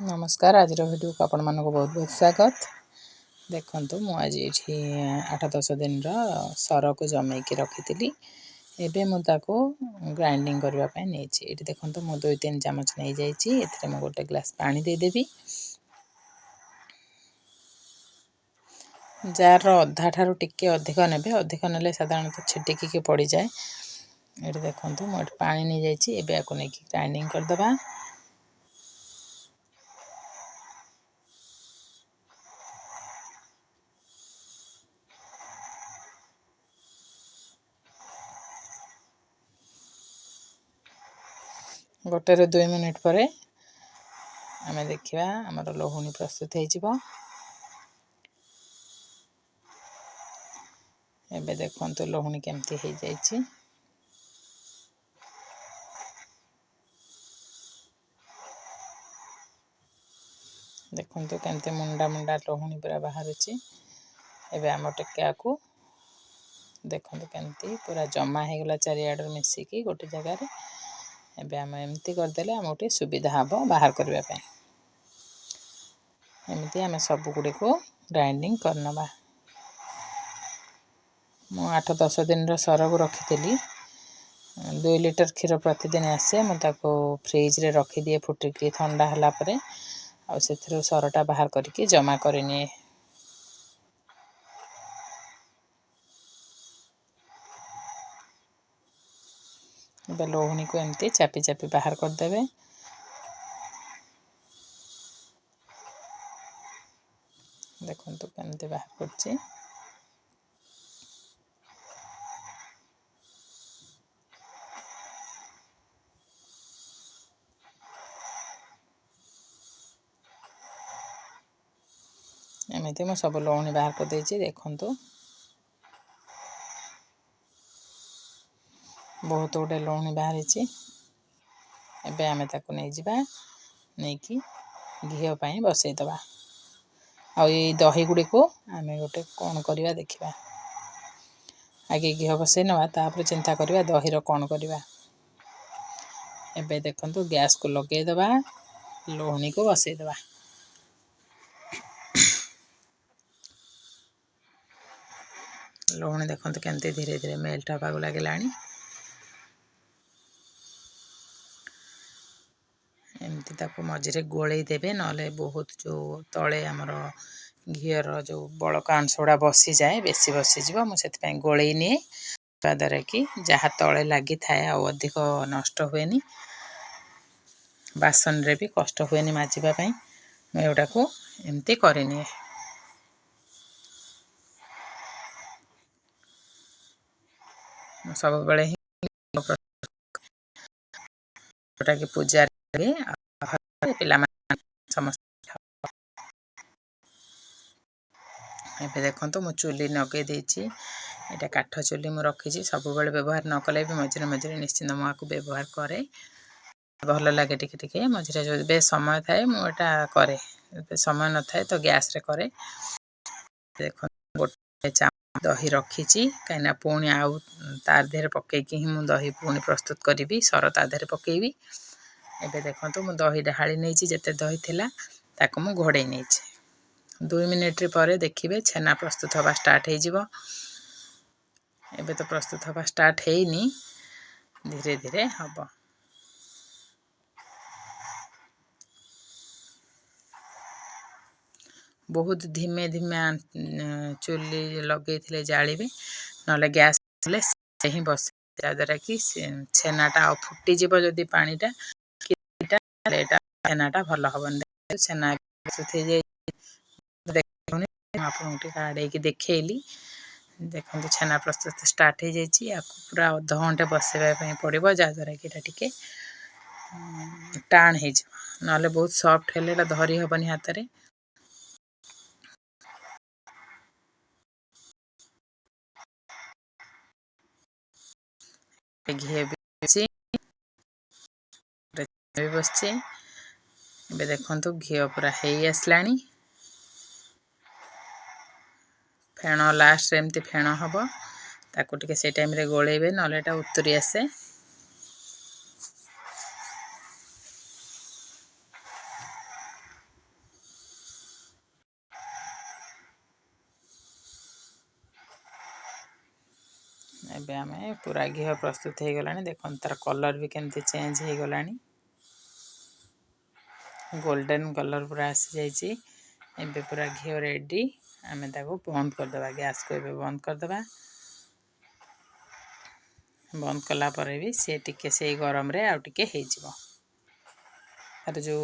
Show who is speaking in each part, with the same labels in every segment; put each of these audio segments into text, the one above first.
Speaker 1: नमस्कार आज भिडियो को आपण मानक बहुत बहुत स्वागत। देखंतु मु आज ये 8-10 दिन सर को जमैकी रखी एबे मु ताको ग्राइंडिंग करबा पय नेछि। एठी देखंतु मु 2-3 चामच नै जाईछि। एथरे मु गोटे ग्लास पानी दे देबी। जार अधा ठारू टिके अधिक नेबे, अधिक नेले साधारणतः छिटिकी के पड़ी जाए। एठी देखंतु मु पानी नै जाईछि। एबे आको नै कि ग्राइंडिंग कर दबा। गोटे 2 मिनिट परे आमे देखिबा हमर लोहुनी प्रस्तुत हे जिवो। एबे देखंतु लोहुनी केमती हे जाईछि। देखंतु केमते मुंडा मुंडा लोहुनी पूरा बाहरुछि। एबे हम टिक्का को देखंतु केमती पूरा जमा हे गला चारियाडर मिसिकी गोटे जगह रे। एबे हम एमती कर देले हम ओटे सुविधा हबो बाहर करबा पय। एमती हम सब गुडे को ग्राइंडिंग करनबा। मु 8-10 दिन रो सर को रखितली। 2 लीटर खीर प्रतिदिन आसे। मु ताको फ्रिज रे रखि दिए फुटिकी ठंडा हला परे आ सेथरो सरटा बाहर करके जमा करनी। एबे लोहुनी को एमती चापी चापी बाहर कर देबे। देखंतु केमते बाहर करछि। एमती मु सब लोहुनी बाहर कर देछि। देखंतु बहुत गुडे लोहुनी बाहरिछि। एबे आमे ताको नै जिबा नै कि घियो पय बसै दबा। आ ये दही गुडे को आमे गोटे कोन करबा देखिबा। आगे घियो बसै नवा तापर चिंता करबा दही रो कोन करबा। एबे देखंतु गैस को लगे दबा। लोहुनी को बसै दबा। लोहुनी देखंतु केमते धीरे धीरे मेल्ट हबा लागलानी। एमती ताको मझिरे गोळेई देबे नले बहुत जो तळे हमर घियर जो बळका अंशोडा बसी जाए, बेसी बसी जीवो। मु सेति पय गोळेई निए तादरे कि जहा तळे लागि थाए आ अधिक नष्ट हुएनी। बासन रे भी कष्ट हुएनी माजिबा पय। मु एटा को एमती करिनी। सब बेले ही जोटा कि पूजा रे पिला समस्त। एबे देखंतु मु चुली नगे देछि। एटा काठ चुली मु रखिछि। सब बेले व्यवहार न कले भी मझिरे मझिरे निश्चित मु आको व्यवहार करे। भल लागे टिके टिके मझिरे जो बे समय थाए मु एटा करे। समय न थाए तो गैस रे करे। देखो गोटे चामच दही रखिछि काइना पुणी आउ तार देहरे पके कि मु दही पुणी प्रस्तुत करिवि। सर ता देहरे पकेइवि। एबे देखंतु मु दही ढाली नेछि। जेते दही थिला ताको मु घोडे नेछि। 2 मिनिट रे परे देखिबे छेना प्रस्तुत हवा स्टार्ट हे जिवो। एबे तो प्रस्तुत हवा स्टार्ट हेइनी, धीरे धीरे हबो। बहुत धीमे धीमे चुली लगे थिले जालिबे नले गैस ले सही बस जादरा कि छेनाटा फुटी जीवो। जदि पानीटा किटा लेटा छेनाटा भल हबन। छेना सुथि जे देखुनी आपन टिके आडे की देखेइली। देखंतु छेना प्रस्तुत स्टार्ट हे जाईछि। याको पूरा आधा घंटे बसेबा पय पड़िबो जादरा कि एटा टिके टाण हे जिवो। नले बहुत सॉफ्ट हेले एटा धरी हबनी हातरे। घी भी बसछि। एबे देखंतु घी पूरा हेई आसलानी। फेण लास्ट रे एमती फेण हबो। ताको टिके से टाइम रे गोळेबे नले एटा उतरी आसे। ଏବେ ଆମେ पूरा घी प्रस्तुत हो गलानी देखो तार कलर भी केमती चेंज हो गलानी गोल्डन कलर पूरा आसी जाइए एबे पूरा घी रेडी आमे ताको बंद करदे गैस को एबे बंद करदे बंद कला पर भी सी टिके से गरम रे आउ टिके हो जिवो तार जो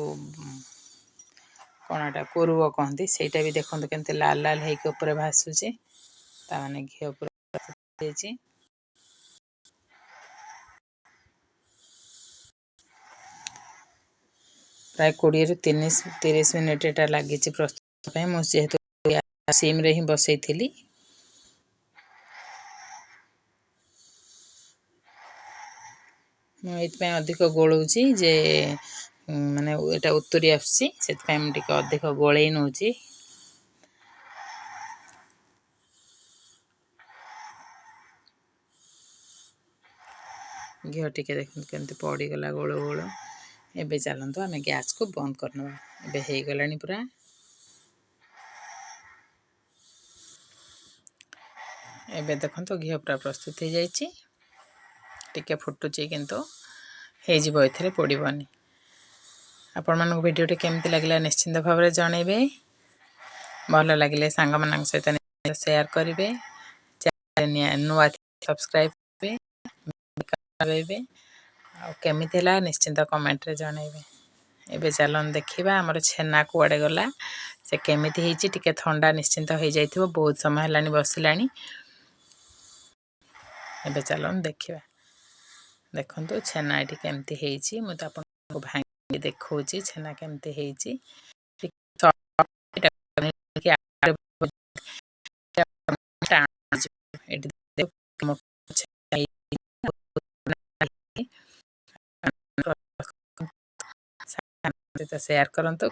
Speaker 1: कोणाटा कोरुव कहती सेटा भी देखो केमती लाल लाल होकर ऊपर भासुचे ताने घी ऊपर देछि प्राय 20 रु 30 मिनिट एटा लगी प्रस्तुत मुझे सिम रे ही बसई थी मुझे अधिक गोलौची जे माने एटा उत्तरी आसी से अधिक गोले नौची घी टिके देखते केमती पड़गला गोल गोल एबे चलतु आम गैस को बंद करना एबे हो गलानी पूरा एबे देखो घी पूरा प्रस्तुत हो जाइए टिके फुटुची किंतु हो एथिरे पड़बनी आपण मानक वीडियो केमती लगला निश्चिंत भाव में जनइबे भल लगे सांग मान सहित शेयर करेंगे नुआ सब्सक्राइब करेंगे केमिति है निश्चिंत कमेंट रे जनइबे एबे चलन देखिबा हमर छेना कुआडे गला से केमिति हेची टिके ठंडा निश्चिंत हो जाइथिबो बहुत समय हलानी बसिलानी एबे चलन देखिबा देखंतु छेना एटी केमिति हेची मु त आपन भांगी देखौची छेना केमिति हेची शेयर करंतु।